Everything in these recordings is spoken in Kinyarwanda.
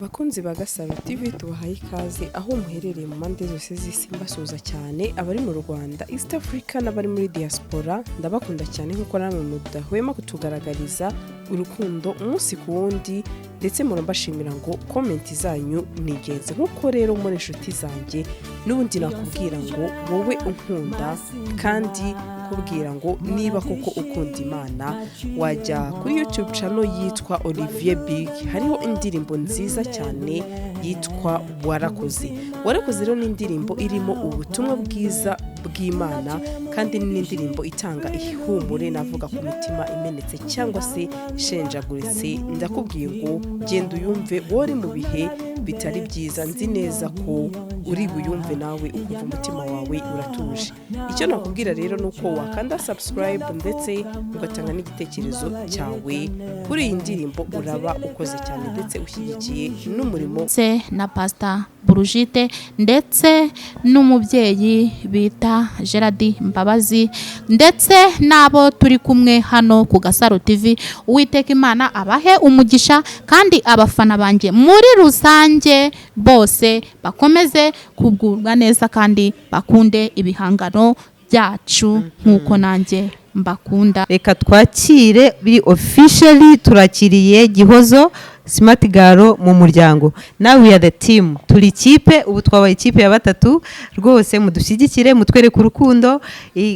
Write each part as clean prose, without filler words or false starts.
Bakunzi ba GASARO TV tubahaye ikaze aho muherereye mu mande zose z'isi mbasuza cyane abari mu Rwanda, East Africa n'abari muri diaspora. Ndabakunda cyane nkuko namwe mudahwema kutugaragariza urukundo umunsi ku wundi, ndetse murambashimira ngo comment zanyu nigenze. Nkuko rero muri inshuti zanjye n'ubundi nakubwira ngo wowe unkunda, kandi kubwira ngo niba koko ukunda Imana wajya kuri YouTube channel yitwa Olivier Big. Hariho indirimbo nziza cyane yitwa warakoze. Warakoze rero n'indirimbo irimo ubutumwa bwiza bw'Imana, kandi n'indirimbo itanga ihumure navuga ku mitima imenetse cyangwa se ishenjaguritse. Ndakubwiye ngo genda uyumve, wori mu bihe bitari byiza. Nzi neza ko uri buyumve nawe ukumva umutima wawe uratuje. Icyo nakubwira rero nuko wakanda subscribe ndetse ugatanga n'igitekerezo cyawe kuri iyi ndirimbo. Uraba ukoze cyane ndetse ushyigikiye n'umurimo na Pastor Burujite ndetse n'umubyeyi bita Gerard Mbabazi, ndetse nabo turi kumwe hano ku GASARO TV. Uwiteka Imana abahe umugisha, kandi abafana banje muri rusange bose bakomeze kugubwa neza kandi bakunde ibihangano byacu nkuko nanjye mbakunda. Reka twakire biri officially turakiriye Gihozo SMARTGALU mu muryango. Now we are the team. Turi ikipe, ubu twabaye ikipe ya batatu. Rwose mudushyigikire, mutwereke urukundo,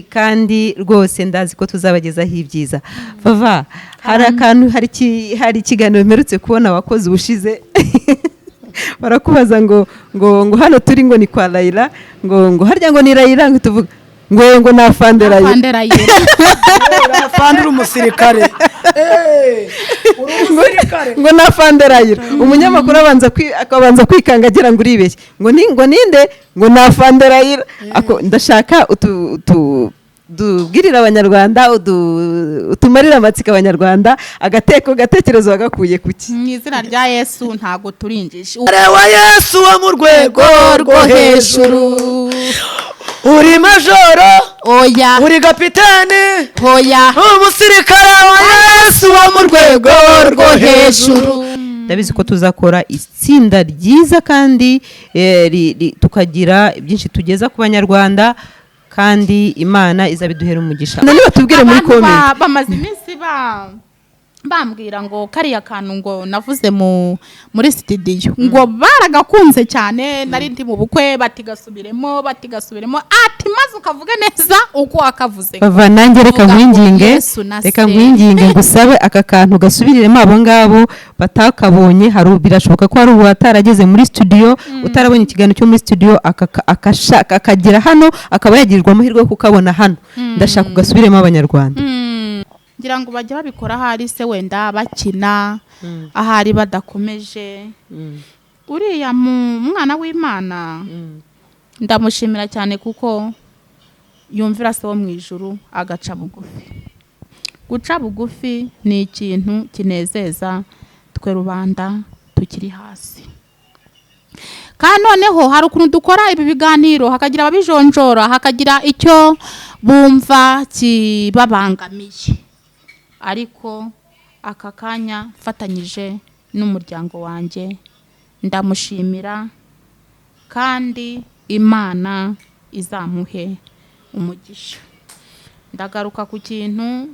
kandi rwose ndazi ko tuzabagezaho ibyiza. Vava, hari akantu, hari ikiganiro mperutse kubona wakoze ubushize barakubaza ngo hano turi ngo ni kwa Raila, ngo harya ngo ni Raila, ngo tuvuga ngo nafandera afandira umusirikare ngo nafandera umunyamakuru akabanza kwikangagira ngo uribeshye ngo ninde ngo nafandera ndashaka dubwirira abanyarwanda, utumarira amatsika abanyarwanda, agatekerezo bagakuye kuki mu izina rya Yesu. Ntago turinjisha wa Yesu wo mu rwego rwo hejuru. Uri majoro oya, uri kapitani oya, umusirikare wa Yesu wo mu rwego rwo hejuru. Ndabizi ko tuzakora itsinda ryiza, kandi tukagira byinshi tugeza ku banyarwanda, kandi Imana izabiduhera umugisha. Niba tubwire muri comment bamaze iminsi bambwira ngo kariya kantu ngo navuze muri studio ngo baragakunze cyane. Nari ndi mu bukwe, batigasubiremo ati maze ukavuga neza uko akavuze. Bava nanjye reka nkwinginge ngusabe aka kantu gasubiriremo abo ngabo batakabonye. Birashoboka ko hari ubu atarageze muri studio, utarabonye ikiganiro cyo muri studio, akagira hano akaba yagirirwa amahirwe yo kukabona hano. Ndashaka ugasubiremo abanyarwanda. Ngira ngo bajya babikora hari se wenda bakina ahari badakomeje. Uriya mwana w'Imana ndamushimira cyane kuko yumvira se wo mu ijuru agaca bugufi. Guca bugufi ni ikintu kinezeza twe rubanda tukiri hasi. Kandi noneho hari ukuntu dukora ibi biganiro, hakagira ababijonjora, hakagira icyo bumva kibabangamiye. Ariko aka kanya mfatanyije n'umuryango wanjye ndamushimira, kandi Imana izamuhe umugisha. Ndagaruka ku kintu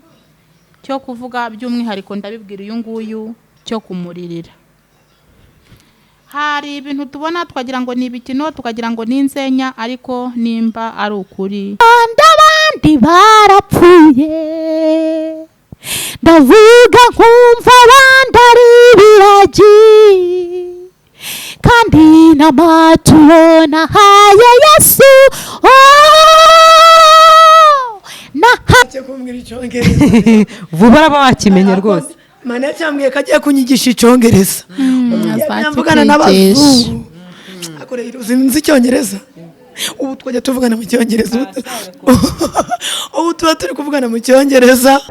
cyo kuvuga by'umwihariko, ndabibwira uyu nguyu cyo kumuririra. Hari ibintu tubona twagira ngo ni ibikino, tukagira ngo ni inzenya, ariko nimba ari ukuri abandi barapfuye, ndavuga nkumva abandi ari ibiragi, kandi n'amaturo nahaye Yesu Cyo kumbwira icyongereza vuba araba wakimenye rwose. Mana yacyambwiye ko agiye kunyigisha icyongereza. Nyamvugana n'abazungu akore uzi icyongereza. Ubu twajya tuvugana mu cyongereza, ubu tuba turi kuvugana mu cyongereza.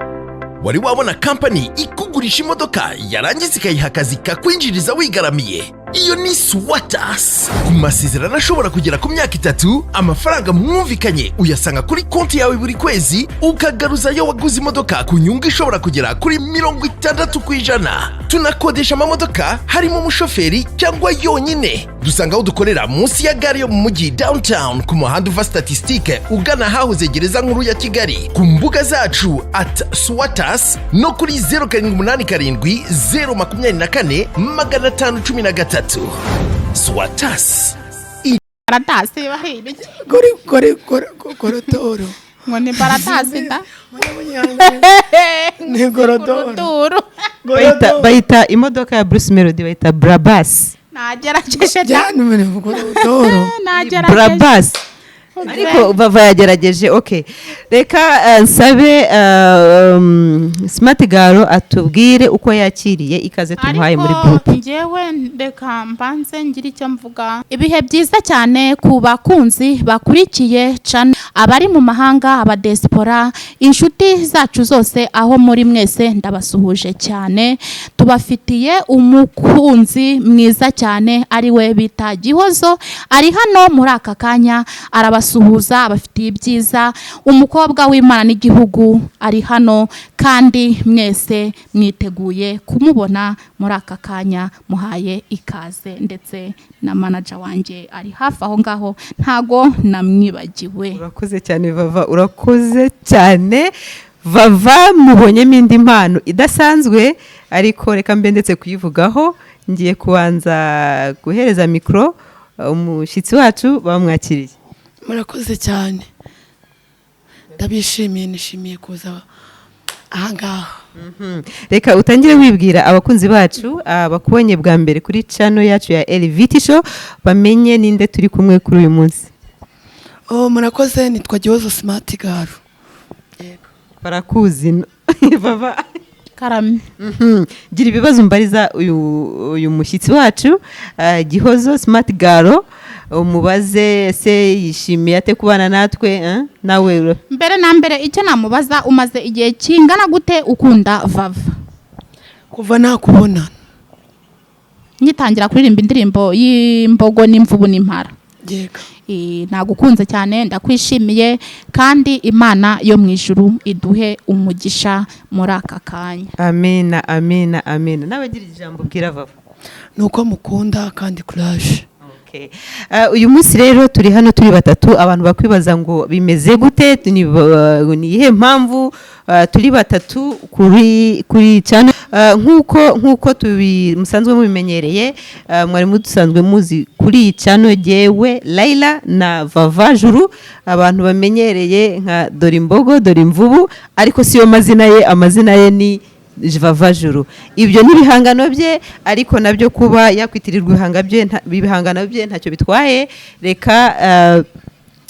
Wari wabona company ikugurisha imodoka yarangiza ikayiha akazi kakwinjiriza wigaramiye? iyo ni swatas. Ku masezerano ashobora kugera ku myaka 3, amafaranga mwumvikanye uyasanga kuri konti yawe buri kwezi, ukagaruza yo waguze imodoka ku nyungu ishobora kugera kuri 60%. Tunakodesha amamodoka harimo umushoferi cyangwa yonyine. Dusanga aho dukorera munsi ya gare yo mu mujyi downtown ku muhanda uva Statistique ugana hahoze gereza nkuru ya Kigali. Ku mbuga zacu @swatas no kuri 0787 024 513. Swatas. Baratasi bahiri. Gorodoro. Ngo ni baratasi da. Ni gorodoro. Bayita imodoka ya Bruce Melodie bayita Brabus. Nagerageje da. Cyane gorodoro. Nagerageje. Brabus. Ariko bava yagerageje. Okay, reka nsabe SMARTGALU atubwire uko yakiriye ikaze tumuhaye muri group. Ngewe ndeka mbanze ngira icyo mvuga. Ibihe byiza cyane ku bakunzi bakurikiye cyane, abari mu mahanga, aba diaspora, inshuti zacu zose aho muri mwese ndabasuhuje cyane. Tubafitiye umukunzi mwiza cyane ari we bita Gihozo, ari hano muri aka kanya arabasuhuza, abafitiye ibyiza. Umukobwa w'Imana n'igihugu ari hano kandi mwese mwiteguye kumubona muri aka kanya, muhaye ikaze. Ndetse na manager wanjye ari hafi aho ngaho, ntago namwibagiwe. Urakoze cyane Vava, urakoze cyane Vava. Mubonyemo indi mpano idasanzwe, ariko reka mbe ndetse kuyivugaho. Ngiye kubanza guhereza mikro umushyitsi wacu bamwakiriye. Murakoze cyane, ndabishimiye, nishimiye kuza ahangaha. Reka utangire wibwira abakunzi bacu bakubonye bwa mbere kuri channel yacu ya LVT Show, bamenye ninde turi kumwe kuri uyu munsi. Murakoze, nitwa Gihozo SMARTGALU. Yego. Barakuzi Baba. Karame. Gira ibibazo mbariza uyu mushyitsi wacu Gihozo SMARTGALU, umubaze se yishimiye ate kubana natwe nawe. Mbere na mbere icyo namubaza, umaze igihe kingana gute ukunda Vava? Kuva nakubona ngitangira kuririmba indirimbo y'imbogo n'imvubu n'impara. Yego. Nagukunze cyane, ndakwishimiye, kandi Imana yo mu ijuru iduhe umugisha muri aka kanya. Amina, amina, amina. Nabagira ijambo bwira Vava. Nuko mukunda kandi courage. Okay. Uyu munsi rero turi hano turi batatu, abantu bakwibaza ngo bimeze gute, ni ihe mpamvu turi batatu kuri channel. Nkuko musanzwe mubimenyereye, mwari mudusanzwe muzi kuri channel jewe Laila na Vava Juru, abantu bamenyereye nka Dore IMBOGO, Dore imvubu, ariko siyo amazina ye ni Vava Juru. Ibyo ni bihangano bye, ariko nabyo kuba yakwitirirwa ibihangano bye ntacyo bitwaye. Reka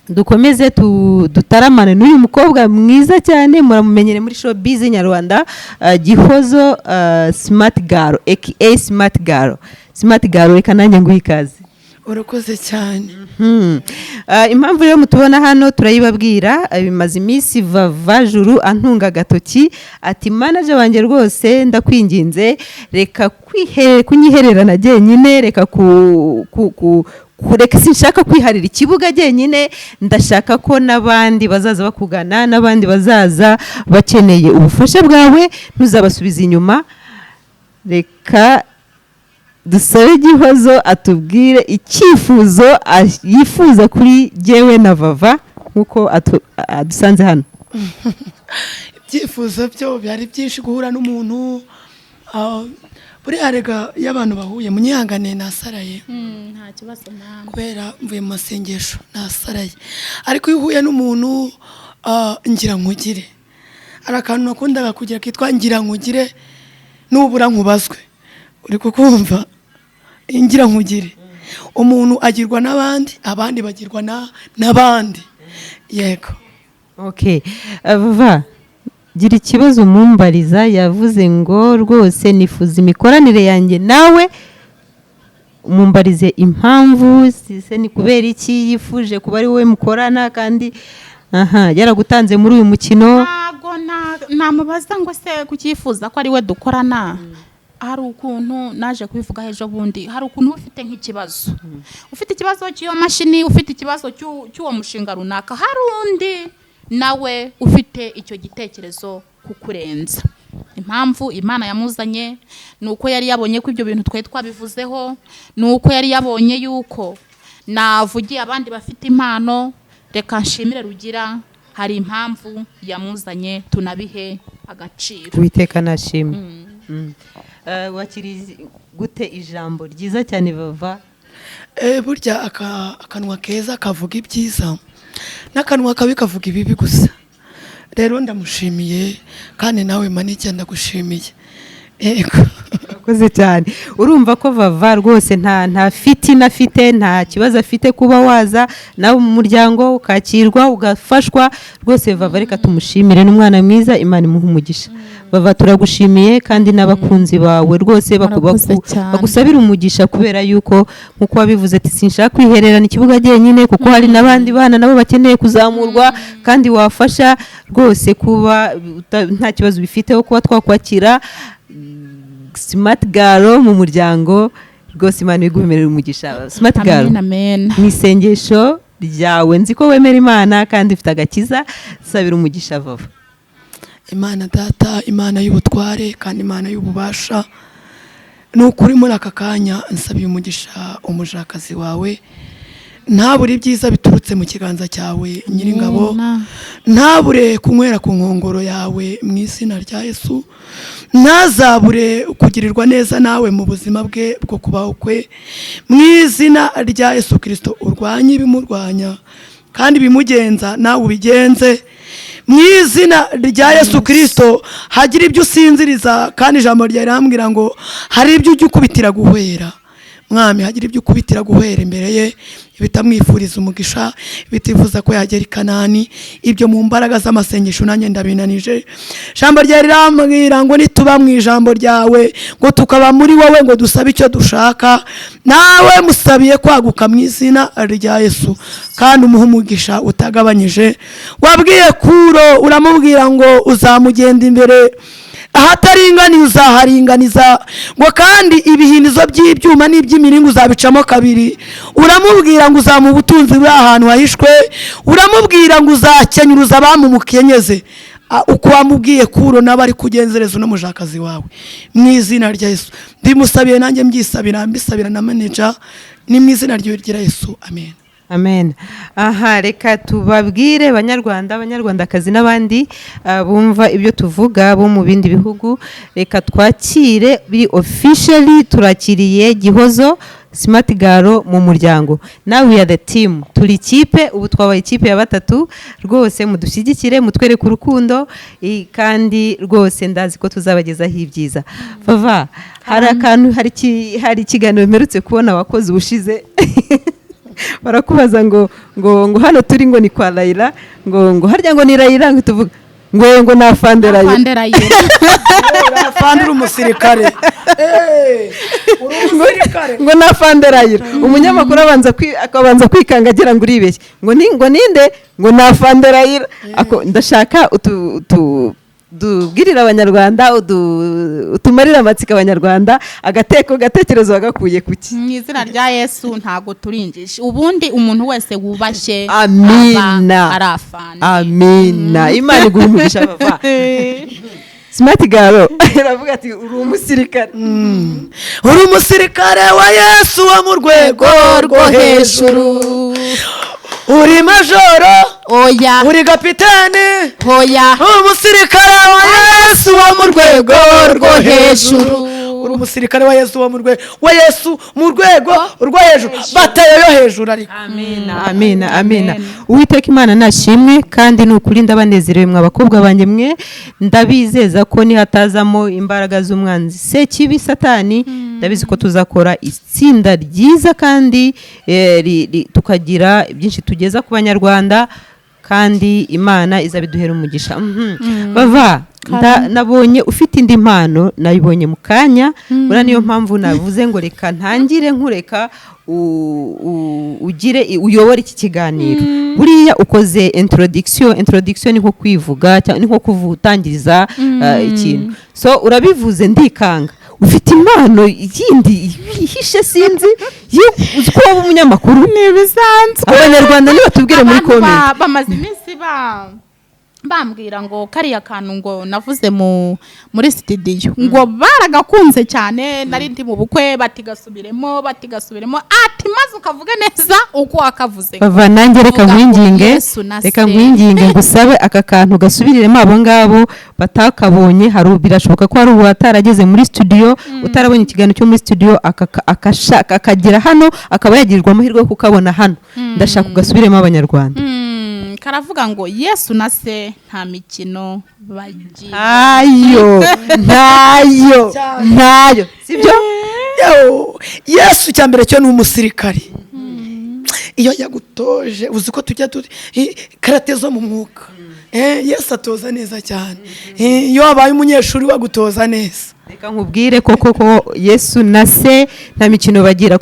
dukomeze dutaramane n'uyu mukobwa mwiza cyane, muramumenyere muri showbiz nyarwanda, Gihozo SMARTGALU aka SMARTGALU. Reka nanjye nguhe ikaze. Urakoze cyane. Impamvu rero mutubona hano turayibabwira. Bimaze iminsi Vava Juru antunga agatoki ati manager wanjye rwose ndakwinginze, reka kunyihererana jyenyine, reka kureka, sinshaka kwiharira ikibuga jyenyine, ndashaka ko n'abandi bazaza bakugana, n'abandi bazaza bakeneye ubufasha bwawe, ntuzabasubiza inyuma. Reka dusabe Gihozo atubwire icyifuzo yifuza kuri jewe na Vava nkuko adusanze hano. Ibyifuzo byo byari byinshi, guhura n'umuntu buri arega y'abantu bahuye munyihangane, nasaraye. Nta kibazo mama, kubera mvuye mu masengesho nasaraye. Ariko iyo uhuye n'umuntu ngira nkugire, arakantu nakundaga kugira kitwa ngira nkugire, nubura nkubazwe. Uri kukumva? Ngira nkugire, umuntu agirwa n'abandi, abandi bagirwa n'abandi. Yego. Okay. Vava, gira ikibazo mumbariza. Yavuze ngo rwose nifuza imikoranire yanjye nawe, mumbarize impamvu, se ni kubera iki yifuje kuba ari wowe mukorana, kandi yaragutanze muri uyu mukino. Ntago namubaza ngo se kukifuza ko ari we dukorana. hari ukuntu naje kubivuga ejo bundi, hari ukuntu ufite nk'ikibazo, ufite ikibazo cy'iyo mashini, ufite ikibazo cy'uwo mushinga runaka, hari undi nawe ufite icyo gitekerezo kukurenza. Impamvu Imana yamuzanye ni uko yari yabonye ko ibyo bintu twari twabivuzeho, ni uko yari yabonye yuko navugiye abandi bafite impano, reka nshimire Rugira, hari impamvu yamuzanye, tunabihe agaciro. Uwiteka nashimwe. Wakiriye gute ijambo ryiza cyane Vava? Burya akanwa keza kavuga ibyiza n'akanwa kabi kavuga ibibi gusa. Rero ndamushimiye kandi nawe manike ndagushimiye. Yego. Urakoze cyane. Urumva ko Vava rwose nta fitina afite, nta kibazo afite kuba waza nawe mu muryango ukakirwa ugafashwa. Rwose Vava reka tumushimire, n'umwana mwiza, Imana imuha umugisha. Vava turagushimiye kandi n'abakunzi bawe rwose bagusabira umugisha, kubera yuko nkuko wabivuze ati sinshaka kwihererana ikibuga jyenyine, kuko hari n'abandi bana nabo bakeneye kuzamurwa kandi wafasha rwose kuba nta kibazo bifiteho kuba twakwakira SMARTGALU mu muryango. Rwose Imana iguhemerera umugisha. SMARTGALU, mu isengesho ryawe nzi ko wemera Imana kandi ufite agakiza, sabira umugisha Vava. Imana Data, Imana y'ubutware kandi Imana y'ububasha, n'ukuri muri aka kanya nsabiye umugisha umujakazi wawe, ntabure ibyiza biturutse mu kiganza cyawe Nyiringabo, ntabure kunywera ku nkongoro yawe mu izina rya Yesu, ntazabure kugirirwa neza nawe mu buzima bwe bwo kubaho kwe mu izina rya Yesu Kristo. Urwanye ibimurwanya kandi bimugenza nawe ubigenze mu izina rya Yesu Kristo. Hagira ibyo usinziriza kandi ijambo rya rirambwira ngo hari ibyo ujya ukubitira guhwera. Mwami, hagira ibyo ukubitira guhera imbere ye, bitamwifuriza umugisha, bitifuza ko yagera i Kanani. Ibyo mu mbaraga z'amasengesho nanjye ndabinanije. Ijambo rya rirambwira ngo nituba mu ijambo ryawe, ngo tukaba muri wowe, ngo dusabe icyo dushaka, nawe musabiye kwaguka mu izina rya Yesu, kandi umuha umugisha utagabanyije. Wabwiye Kuro uramubwira ngo uzamugenda imbere, ahataringaniye uzaharinganiza, ngo kandi ibihinizo by'ibyuma n'iby'imiringa uzabicamo kabiri. Uramubwira ngo uzamuha ubutunzi buri ahantu hahishwe, uramubwira ngo uzakenyuruza abamumukenyeze. Uko wamubwiye Kuro n'abari kugenzereza uno mujakazi wawe mu izina rya Yesu. Ndimusabiye nanjye mbyisabira, mbisabira na manager, ni mu izina rya Yesu. Amen. Amen. Aha, reka tubabwire Banyarwandakazi n'abandi bumva ibyo tuvuga bo mu bindi bihugu, reka twakire biri officially turakiriye Gihozo SMARTGALU mu muryango. Now we are the team. Turi ikipe, ubu twabaye ikipe ya batatu. Rwose mudushyigikire, mutwereke urukundo kandi rwose ndazi ko tuzabagezaho ibyiza. Vava, hari akantu, hari ikiganiro mperutse kubona wakoze ubushize barakubaza ngo hano turi ngo ni kwa Raila, ngo harya ngo ni Raila, ngo tuvuga ngo nafande Raila, nafande umusirikare, ngo nafande Raila. Umunyamakuru akabanza kwikanga agira ngo uribeshye, ngo ninde, ngo nafande Raila. Ako ndashaka dubwirira Abanyarwanda, utumarira amatsika Abanyarwanda, agatekerezo wagakuye kuki? Mu izina rya Yesu ntago turinjisha. Ubundi umuntu wese wubashye arafana. Amina. Imana iguhe umugisha Vava. SMARTGALU iravuga ati uri umusirikare. Uri umusirikare wa Yesu wo mu rwego rwo hejuru. Uri majoro, oya. Uri kapiteni, oya. Umusirikare wa Yesu wo mu rwego rwo hejuru. Uri umusirikare wa Yesu wo mu rwego rwo hejuru, batayo yo hejuru ariko. Amina. Uwiteka Imana nashimwe kandi n'ukuri ndabanezerewe mwa bakobwa banjye mwe. Ndabizeza ko nihatazamo imbaraga z'umwanzi Sekibi Satani, ndabizi ko tuzakora itsinda ryiza kandi tukagira byinshi tugeza ku Banyarwanda, kandi Imana izabiduhera umugisha. Vava, nabonye ufite indi mpano, nayibonye mu kanya, ura niyo mpamvu navuze ngo reka ntangire nkureka uyobora iki kiganiro. Buriya ukoze introduction ni nko kwivuga cyangwa ni nko kuvutangiriza ikintu. So urabivuze ndikanga, ufite impano yindi ihishe sinzi uzi ko waba umunyamakuru ntibisanzwe abanyarwanda nibatubwire muri comment bamaze iminsi bambwira ngo kariya kantu ngo navuze muri studio ngo baragakunze cyane nari ndi mu bukwe batigasubiremo ati maze ukavuga neza uko wakavuze bava nanjye reka nkwinginge ngusabe aka kantu gasubiriremo abo ngabo batakabonye birashoboka ko hari uwatarageze muri studio utarabonye ikiganiro cyo muri studio akagera hano akaba yagirirwa amahirwe yo kukabona hano ndashaka ugasubiremo abanyarwanda karavuga ngo Yesu na se nta mikino bagira ntayo sibyo Yesu cyambere cyo ni umusirikari iyo yagutoje uzi ko tujya karate zo mu mwuka Yesu atoza neza cyane iyo wabaye umunyeshuri wagutoza neza reka nkubwire koko Yesu na se nta mikino bagira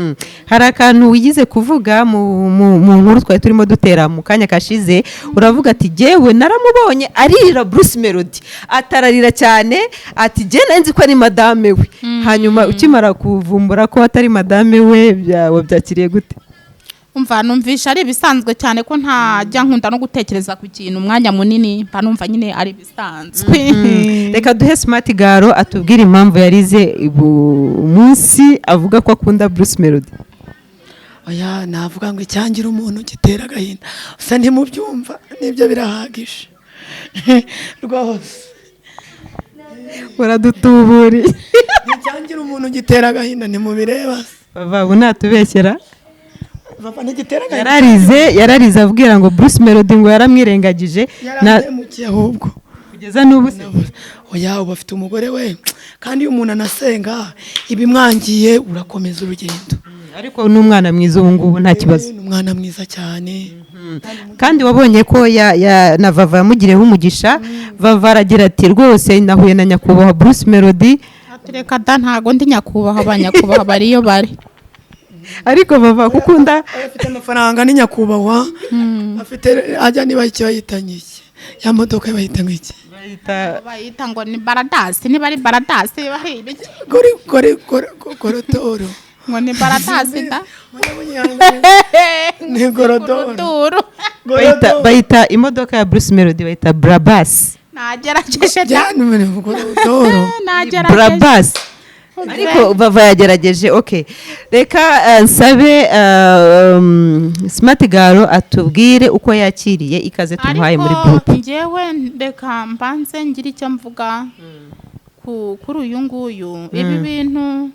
hari akantu wigize kuvuga mu nkuru twari turimo dutera mu kanya kashize uravuga ati jewe naramubonye arira Bruce Melodie atararira cyane ati je nanzi ko ari madame we hanyuma ukimara kuvumbura ko atari madame we byakiriye gute umva numvisha ari bisanzwe cyane ko ntajya nkunda no gutekereza ku kintu umwanya munini mba numva nyine ari bisanzwe reka duhe SMARTGALU atubwire impamvu yarize umunsi avuga ko akunda Bruce Melodie oya navuga ngo icyangira umuntu gitera agahinda usa ntimubyumva nibyo birahagije rwose uradutuburi icyangira umuntu gitera agahinda ntimubireba bava unatubeshyera yararize abwira ngo Bruce Melodie ngo yaramwirengagije yaramukiye ahubwo kugeza n'ubu se oya uba afite umugore we kandi iyo umuntu anasenga ibimwangiye urakomeza urugendo ariko n'umwana mwiza ubu ngubu nta kibazo n'umwana mwiza cyane kandi wabonye ko na Vava yamugiriyeho umugisha Vava aragira ati rwose nahuye na nyakubahwa Bruce Melodie reka da ntago ndi nyakubahwa abanyakubahwa bariyo bari ariko Vava kukunda afite amafaranga ni nyakubahwa afite ajya niba icyo yitanye iki ya modoka bayita iki bayita ngo ni baradasi niba ari baradasi bahiri gorodoro ngo ni baradasi da ni gorodoro bayita imodoka ya Bruce Melodie bayita Brabus nagerageje da gorodoro Brabus ariko Vava yagerageje okay reka nsabe SMARTGALU atubwire uko yakiriye ikaze tumuhaye muri group njyewe ndeka mbanze ngira icyo mvuga kuri uyu nguyu ibi bintu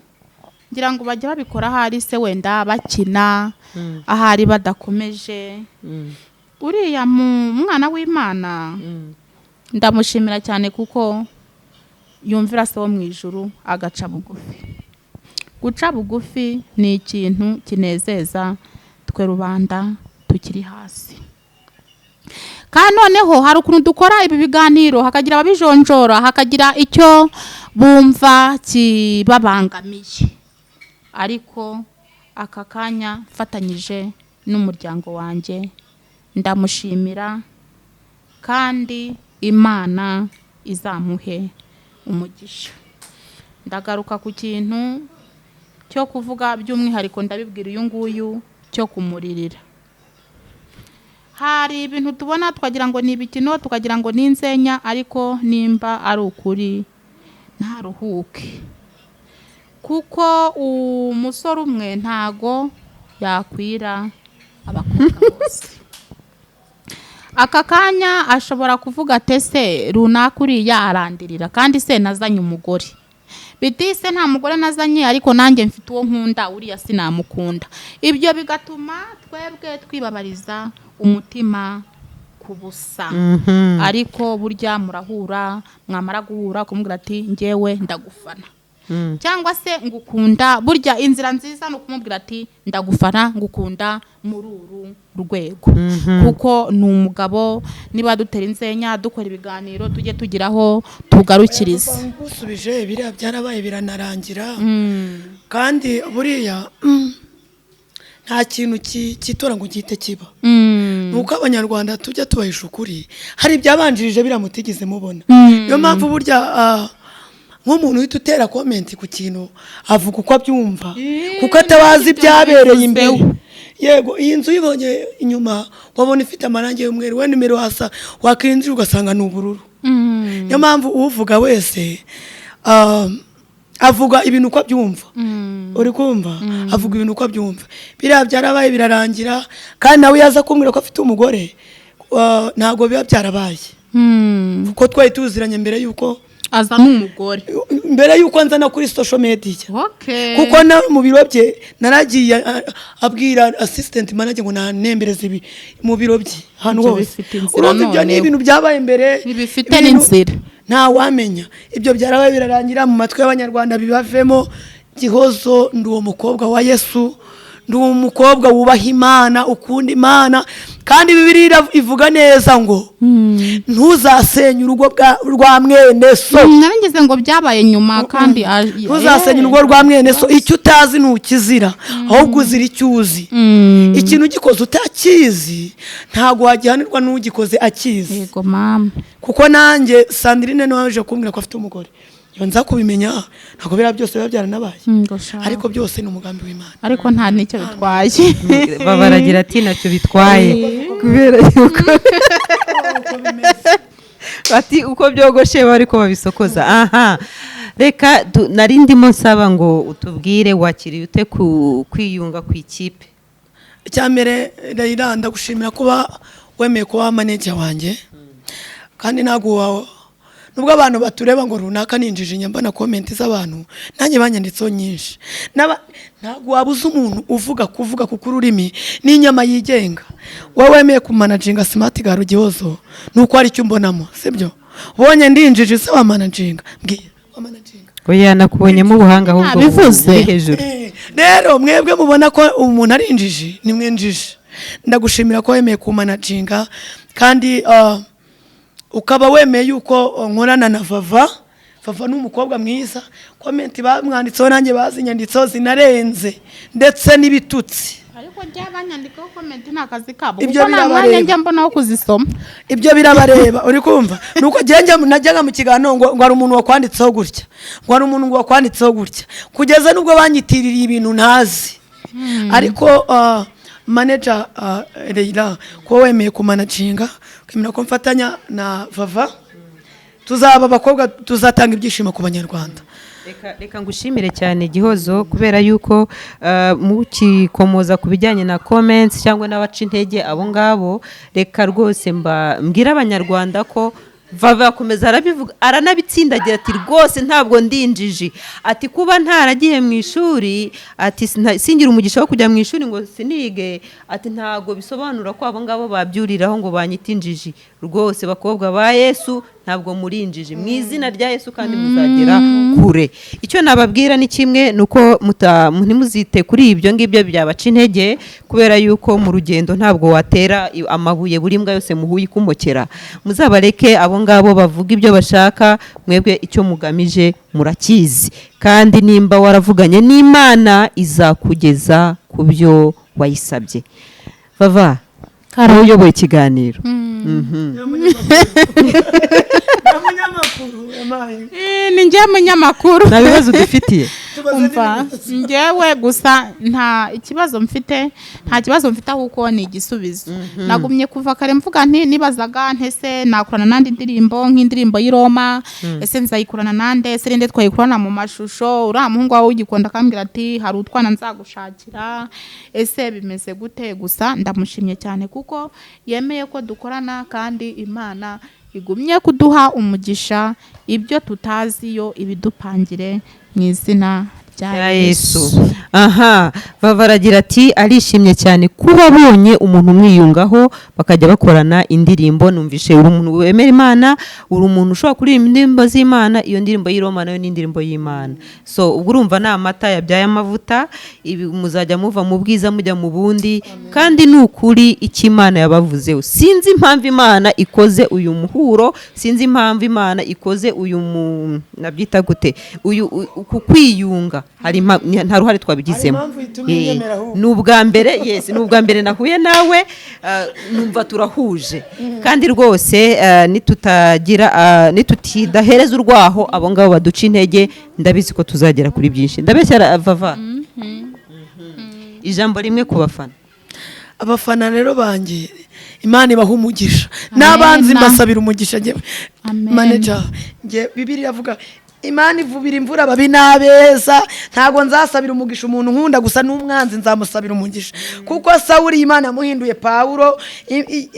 ngira ngo bajye babikora ahari se wenda bakina ahari badakomeje uriya mwana w'Imana ndamushimira cyane kuko yumvira se wo mu ijuru agaca bugufi guca bugufi ni ikintu kinezeza twe rubanda tukiri hasi kandi noneho hari ukuntu dukora ibi biganiro hakagira ababijonjora hakagira icyo bumva kibabangamiye ariko aka kanya mfatanyije n'umuryango wanjye ndamushimira kandi Imana izamuhe umugisha ndagaruka ku kintu cyo kuvuga by'umwihariko ndabibwira uyu nguyu cyo kumuririra hari ibintu tubona twagira ngo ni ibikino tukagira ngo ni inzenya ariko nimba ari ukuri ntaruhuke kuko umusore umwe ntago yakwira abakobwa bose aka kanya ashobora kuvuga tese runaka uriya arandirira kandi se nazanye umugore bitise nta mugore nazanye ariko nanjye mfite uwo nkunda uriya sinamukunda ibyo bigatuma twebwe twibabariza umutima ku busa ariko burya murahura mwamara guhura kumubwira ati njyewe ndagufana cyangwa se ngukunda burya inzira nziza no kumubwira ati ndagufana ngukunda muri uru rwego kuko ni umugabo niba dutera inzenya dukora ibiganiro tujye tugiraho tugarukiriza ngusubije biriya byarabaye biranarangira kandi buriya nta kintu kitora ngo gihite kiba nuko abanyarwanda tujya tubahisha ukuri hari ibyabanjirije biramutigeze mubona niyo mpamvu burya nk'umuntu uhita utera comment ku kintu avuga uko abyumva kuko atabazi ibyabereye imbere. Yego iyi nzu yibonye inyuma wabona ifite amarangi y'umweru, we nimero hasa wakinjira ugasanga ni ubururu. Niyo mpamvu uvuga wese avuga ibintu uko abyumva. Uri kumva avuga ibintu uko abyumva. Biriya byarabaye birarangira, kandi nawe yaza kumbwira ko afite umugore ntago biba byarabaye kuko twari tuziranye mbere yuko aza n'umugore, mbere yuko nzana kuri social media. Kuko na mu biro bye naragiye abwira assistant manager ngo nanembereze ibi mu biro bye hano hose. Urumva ni ibintu byabaye mbere bifite n'inzira, nta wamenya. Ibyo byarabaye birarangira, mu matwi y'abanyarwanda bibavemo. Gihozo ndi uwo mukobwa wa Yesu, ndi umukobwa wubaha Imana, ukunda Imana, kandi Bibiliya ivuga neza ngo ntuzasenye urugo rwa mwene so. Narangeze ngo byabaye nyuma, kandi ntuzasenye urugo rwa mwene so. Icyo utazi ntukizira, ahubwo uzira icyo uzi. Ikintu gikoze utakizi ntago wagihanirwa n'ugikoze akizi. Yego mama, kuko nanjye Sandrine niwe waje kumbwira ko afite umugore. Yo nza kubimenya ntago bira byose biba byaranabaye, ariko byose ni umugambi w'Imana. Ariko nta nicyo bitwaye. Babaragira ati nacyo bitwaye kubera yuko ati uko byogoshe bariko babisokoza. Aha, reka nari ndimo nsaba ngo utubwire wakiriye ute kwiyunga ku ikipe. Icyambere rero ndagushimira kuba wemeye kuba manager wanjye, kandi ntago nubwo abantu batureba ngo runaka ninjije nyamba na comment z'abantu, nanjye banyanditseho nyinshi. Ntago wabuza umuntu kuvuga kuko ururimi n'inyama yigenga. Wowe wemeye ku managinga SMARTGALU Gihozo nuko ari cyo mbonamo, sibyo? Ubonye ndinjije se wa managinga, mbwira wa managinga. Oya nakubonyemo ubuhanga ahubwo bivuze hejuru. Rero mwebwe mubona ko umuntu ari injiji, ni mwenjije. Ndagushimira ko wemeye ku managinga, kandi ukaba wemeye yuko nkorana na Vava n'umukobwa mwiza. Comment bamwanditseho nanjye bazinyanditseho zinarenze ndetse n'ibitutsi. Ariko byabanyandikaho comment nakazi kabo, kuko namanye njya mbona kuzisoma. Ibyo birabareba, uri kumva? Nuko najyaga mu kiganiro ngo ari umuntu wakwanditseho gutya, ngo ari umuntu wakwanditseho gutya, kugeza nubwo banyitiririye ibintu ntazi. Ariko manager Leila ko wemeye ku managinga, kimina ko mfatanya na Vava, tuzaba abakobwa tuzatanga ibyishimo ku banyarwanda. Reka ngushimire cyane Gihozo, kubera yuko mukikomoza ku bijyanye na comments cyangwa n'abaca intege abo ngabo. Reka rwose mbwira abanyarwanda ko Vava akomeza arabivuga, aranabitsindagira ati rwose ntabwo ndinjiji, ati kuba ntaragiye mu ishuri, ati singira umugisha wo kujya mu ishuri ngo sinige, ati ntabwo bisobanura ko abo ngabo babyuriraho ngo banyitinjiji. Rwose bakobwa ba Yesu ntabwo murinjiji, mu izina rya Yesu kandi muzagera kure. Icyo nababwira ni kimwe, nuko ntimuzite kuri ibyo ngibyo byabaca intege, kubera yuko mu rugendo ntabwo watera amabuye buri mbwa yose muhuye kumokera. Muzabareke abo ngabo bavuga ibyo bashaka, mwebwe icyo mugamije murakizi, kandi nimba waravuganye n'Imana izakugeza ku byo wayisabye. Vava karo uyoboye ikiganiro. Ni njye munyamakuru. Nta bibazo dufitiye. Umva, njyewe gusa nta kibazo mfite ahubwo ni igisubizo. Nagumye kuva kare mvuga nti nibazaga ntese nakorana nandi ndirimbo nk'indirimbo y'Iroma, ese nzayikorana nande, ese rinde twayikorana mu mashusho, uriya muhungu wawe ugikunda akambwira ati hari utwana nzagushakira, ese bimeze gute? Gusa ndamushimye cyane kuko yemeye ko dukorana, kandi Imana igumye kuduha umugisha, ibyo tutaziyo ibidupangire mu izina rya Yesu. Aha, Vava aragira ati arishimye cyane kuba abonye umuntu umwiyungaho bakajya bakorana indirimbo. Numvishe uri umuntu wemera Imana, uri umuntu ushobora kuririmba indirimbo z'Imana. Iyo ndirimbo y'Iroma nayo ni indirimbo y'Imana. So ubwo urumva na amata yabyaye amavuta, ibi muzajya muva mu bwiza mujya mu bundi. Kandi nukuri icyo Imana yabavuzeho. Sinzi impamvu Imana ikoze uyu muhuro, sinzi impamvu Imana ikoze uyu nabyita gute, uyu kwiyunga. Hari nta ruhare twabigira. twabigizemo. Hari impamvu itumye unyemera ahubwo. Ni ubwa mbere, yes, ni ubwa mbere nahuye nawe, numva turahuje kandi rwose nitutidahereza urwaho abo ngabo baduca intege, ndabizi ko tuzagera kuri byinshi. Ndabeshya Vava. Ijambo rimwe ku bafana. Abafana rero banjye, Imana ibaha umugisha, n'abanzi mbasabira umugisha. Manager nge Bibiliya avuga Imana ivubira imvura babi n'abeza, ntago nzasabira umugisha umuntu nkunda gusa n'umwanzi nzamusabira umugisha, kuko Sawuli Imana yamuhinduye Pawulo,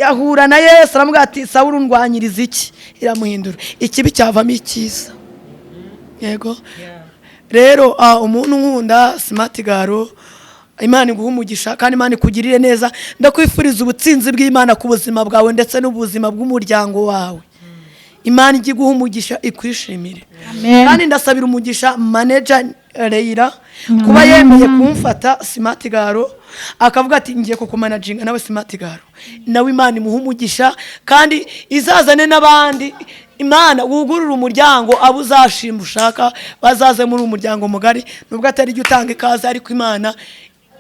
ahura na Yesu aramubwira ati Sawuli undwanyiriza iki, iramuhindura, ikibi cyavamo icyiza. Yego rero umuntu nkunda SMARTGALU, Imana iguha umugisha kandi Imana ikugirire neza. Ndakwifuriza ubutsinzi bw'Imana ku buzima bwawe ndetse n'ubuzima bw'umuryango wawe. Imana ijye iguha umugisha, ikwishimire. Kandi ndasabira umugisha manager Leila kuba yemeye kumfata SMARTGALU, akavuga ati ngiye kukumanaginga nawe SMARTGALU. Nawe Imana imuha umugisha kandi izazane n'abandi. Imana wugurura umuryango abo uzashima ushaka bazaze muri umuryango mugari, nubwo atari ijya utanga ikaze, ariko Imana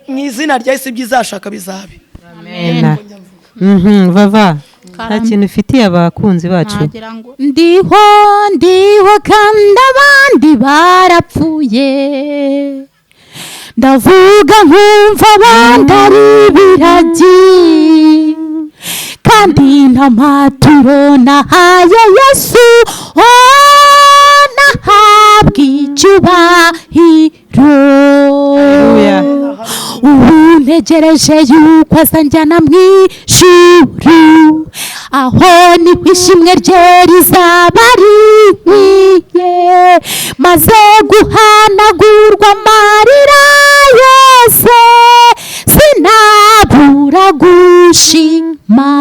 mu izina rya Yesu byizashaka bizabe. Amen. Vava, nta kintu ufitiye abakunzi bacu? Ndiho kandi abandi barapfuye, ndavuga nkumva abandi ari ibiragi, kandi nta maturo nahaye Yesu, nahabwa icyubahiro. Ubu ntegereje yuko azanjyana mu ijuru, aho niho ishimwe rye rizaba rinkwiye, maze guhanagurwa amarira yose, sinabura gushima.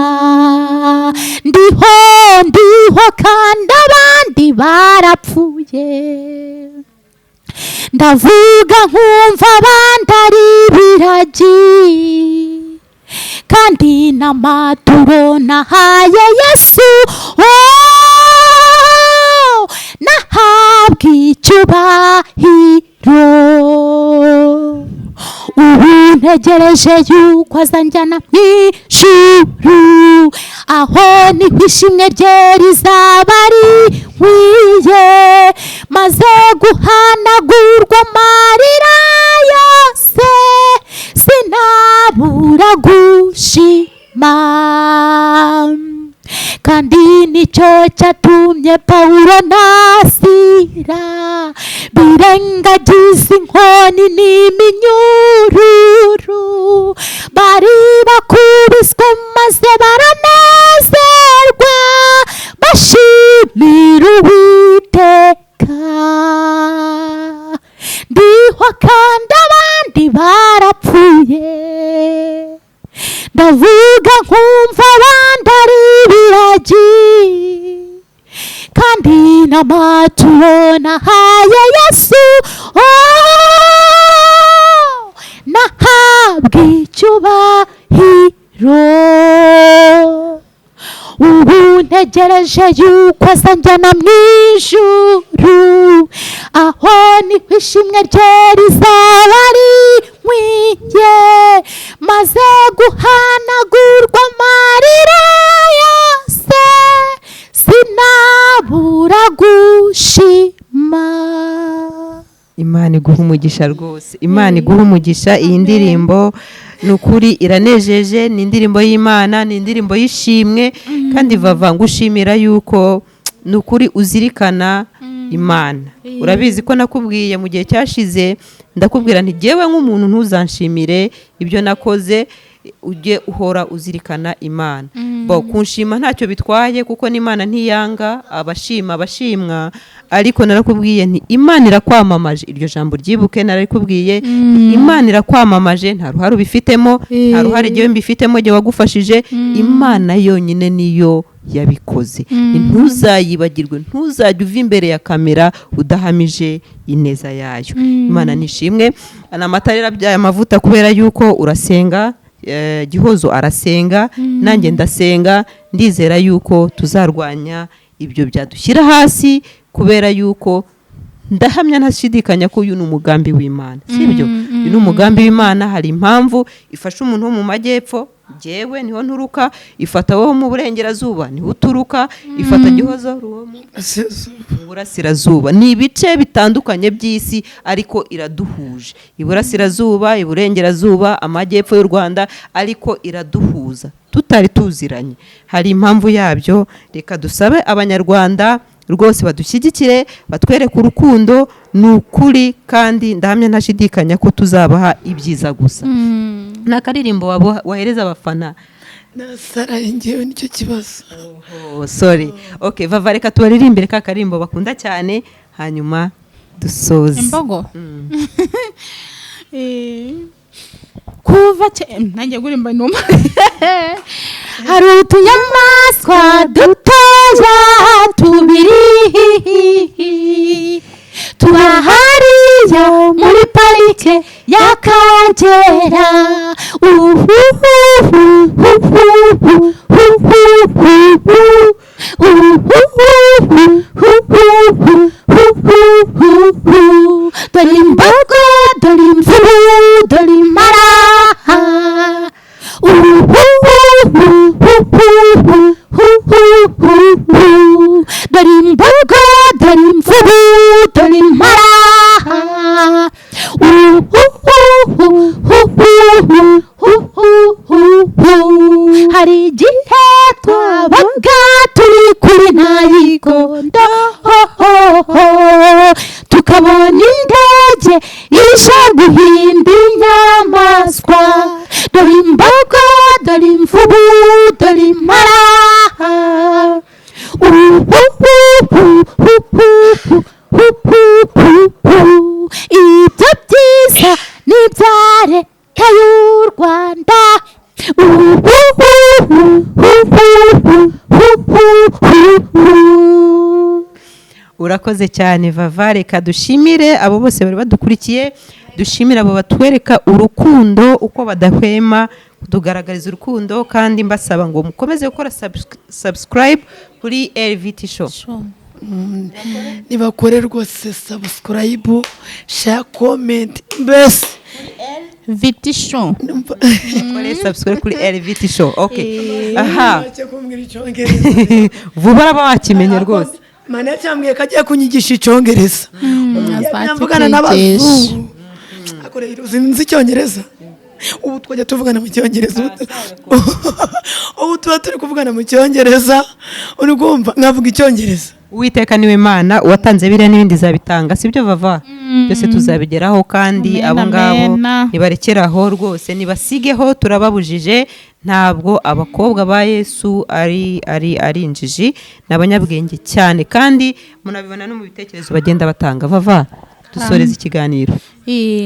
Ndiho kandi abandi barapfuye, ndavuga nkumva abandi ari ibiragi, kandi n'amaturo nahaye Yesu, nahabwa icyubahiro. Ubu ntegereje yuko azanjyana mu ijuru, aho niho ishimwe rye rizaba rinkwiye, maze guhanagurwa amarira yose, sinabura gushima. Kandi nicyo cyatumye Pawulo na Sila birengagiza inkoni n'iminyururu, bari bakubiswe maze baranezerwa, bashimira Uwiteka. Ndiho kandi abandi barapfuye, ndavuga nkumva abandi ari ibiragi, kandi n'amaturo nahaye Yesu, nahabwa icyubahiro. Ubu ntegereje yuko azanjyana mu ijuru, aho niho ishimwe rye rizaba rinkwiye, maze guhanagurwa amarira yose, sinabura gushima. Imana iguha umugisha rwose, Imana iguha umugisha. Iyi ndirimbo nukuri iranejeje, ni indirimbo y'Imana, ni indirimbo y'ishimwe, kandi Vava ngushimira yuko nukuri uzirikana Imana. Urabizi ko nakubwiye mu gihe cyashize, ndakubwira nti jewe nk'umuntu ntuzanshimire ibyo nakoze, ujye uhora uzirikana Imana. Kunshima ntacyo bitwaye, kuko n'Imana ntiyanga abashimwa, ariko narakubwiye nti Imana irakwamamaje. Iryo jambo ryibuke, narakubwiye Imana irakwamamaje, nta ruhare ubifitemo, nta ruhare jewe mbifitemo, je wagufashije. Imana yonyine niyo yabikoze. Ntuzayibagirwe, ntuzajya uva imbere ya kamera udahamije ineza yayo. Imana nishimwe. Anamata rero abyaye amavuta kubera yuko urasenga, Gihozo arasenga, nanjye ndasenga, ndizera yuko tuzarwanya ibyo byadushyira hasi, kubera yuko ndahamya ntashidikanya ko uyu ni umugambi w'Imana, sibyo? ni umugambi w'Imana. Hari impamvu ifasha umuntu wo mu majyepfo, jewe niho nturuka, ifata wo mu burengerazuba niho uturuka, ifata Gihozo ruwo mu burasirazuba. Ni ibice bitandukanye by'isi ariko iraduhuje, iburasirazuba, iburengerazuba, amajyepfo y'u Rwanda, ariko iraduhuza tutari tuziranye. Hari impamvu yabyo. Reka dusabe abanyarwanda rwose badushyigikire, batwereke urukundo, n'ukuri, kandi ndahamya ntashidikanya ko tuzabaha ibyiza gusa. Nakaririmbo wahereza abafana nasaraye ngewe nicyo kibazo. Sorry. Okay, Vava, reka tubaririmbire ka karimbo bakunda cyane hanyuma dusoze. Imbogo. Kuva nanjye gurimba numa. Hari utunyamaswa dutoya tubiri tuba hariya muri parike y'Akagera. Dore imbogo, dore imvubu, dore impara. Dore imbogo, dore imvubu, dore impara. Hari igihe twabaga turi kuri Nayikondo, tukabona indege ije guhinda inyamaswa. Dore imbogo, dore imvubu, dore impara. Ibyo byiza n'ibyare y'u Rwanda. Urakoze cyane Vava. Reka dushimire abo bose bari badukurikiye, dushimire abo batwereka urukundo uko badahwema kutugaragariza urukundo, kandi mbasaba ngo mukomeze gukora subscribe kuri LVT show. Nibakore rwose subscribe, share, comment, mbese VT show. Kore subscribe kuri LVT show. Okay. Aha. Vuba araba wakimenye rwose. Mane cyambwiye kagiye kunyigisha icyongereza. Nyamvugana n'abazungu. Akore iruzinzi icyongereza. Ubu twajya tuvugana mu cyongereza. Ubu tuba turi kuvugana mu cyongereza. Urumva nkavuga icyongereza. Uwiteka niwe Mana watanze biriya n'ibindi zabitanga, sibyo Vava? Byose tuzabigeraho, kandi abo ngabo nibarekeraho rwose, nibasigeho, turababujije. Ntabwo abakobwa ba Yesu ari injiji, n'abanyabwenge cyane, kandi munabibona no mu bitekerezo bagenda batanga. Vava, dusoreza ikiganiro.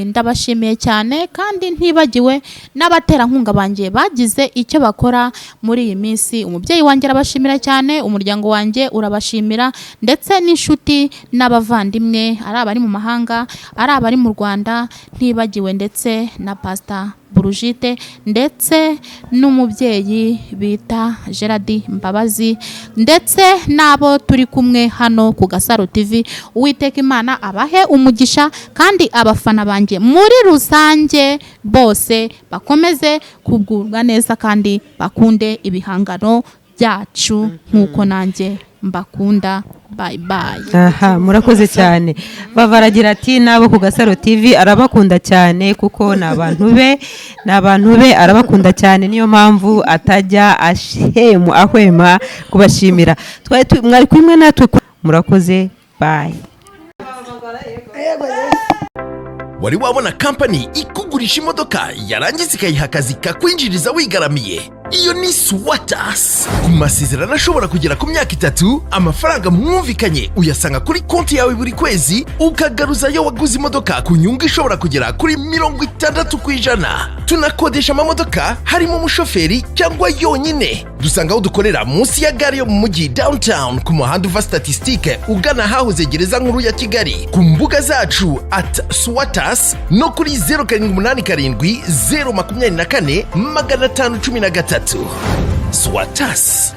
Ndabashimiye cyane, kandi ntibagiwe n'abaterankunga banjye bagize icyo bakora muri iyi minsi. Umubyeyi wanjye arabashimira cyane, umuryango wanjye urabashimira, ndetse n'inshuti n'abavandimwe, ari abari mu mahanga, ari abari mu Rwanda. Ntibagiwe ndetse na Pastor Burujite, ndetse n'umubyeyi bita Gerard Mbabazi, ndetse n'abo turi kumwe hano ku Gasaro TV. Uwiteka Imana abahe umugisha, kandi abafana banjye muri rusange bose bakomeze kugubwa neza, kandi bakunde ibihangano byacu nk'uko nanjye mbakunda. Bye bye. Aha, murakoze cyane. Vava aragira ati nabo ku Gasaro TV arabakunda cyane, kuko n'abantu be arabakunda cyane, niyo mpamvu atajya ahwema kubashimira. Mwari kumwe natwe, murakoze. Bye. Wari wabona company ikugurisha imodoka yarangiza ikayiha akazi kakwinjiriza wigaramiye? Iyo ni Swatas. Ku masezerano ashobora kugera ku myaka 3, amafaranga mwumvikanye uyasanga kuri konti yawe buri kwezi, ukagaruzayo waguze imodoka ku nyungu ishobora kugera kuri 60%. Tunakodesha amamodoka harimo umushoferi cyangwa yonyine. Dusanga aho dukorera munsi ya gare yo mu mujyi downtown, ku muhanda uva Statistique ugana hahoze gereza nkuru ya Kigali. Ku mbuga zacu @Swatas no kuri 0787 024 513. Swatas,